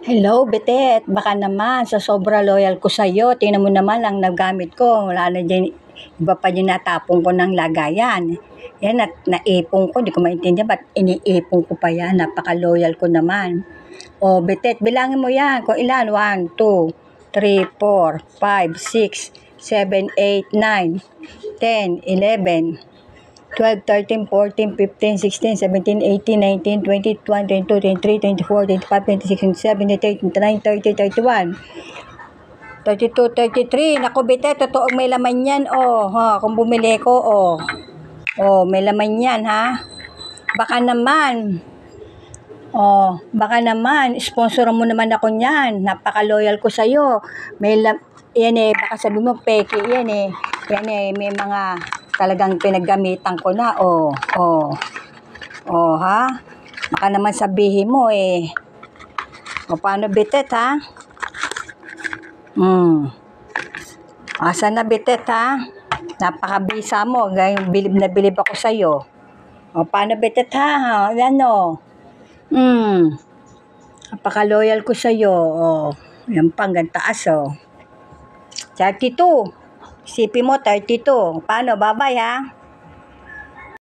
Hello, Betet. Baka naman sa sobra loyal ko sa'yo, tingnan mo naman ang nagamit ko. Wala na dyan, iba pa yung natapon ko ng lagayan. Yan, naipon ko. Hindi ko maintindihan ba't iniipon ko pa yan. Napaka-loyal ko naman. O, Betet, bilangin mo yan. Kung ilan? 1, 2, 3, 4, 5, 6, 7, 8, 9, 10, 11, 12, 13, 14, 15, 16, 17, 18, 19, 20, 21, 22, 23, 24, 25, 26, 27, 28, 29, 30, 31, 32, 33. Naku, Bete, totoong may laman yan, oh. Ha, kung bumili ko, oh. Oh, may laman yan, ha? Baka naman, oh, baka naman, sponsoran mo naman ako niyan. Napaka-loyal ko sa'yo. Yan eh, baka sabi mo, peke yan eh. Yan eh, may mga talagang pinaggamitan ko na, oh, oh, oh, ha? Baka naman sabihin mo eh. O, paano, Betet, ha? Asa na, Betet, ha? Napakabisa mo, gayong bilib na bilib ako sa'yo. O, paano, Betet, ha? Ano? Napaka-loyal ko sa'yo. O, yan pang taas, o. 32. Isipin mo, 32. Paano? Bye-bye, ha?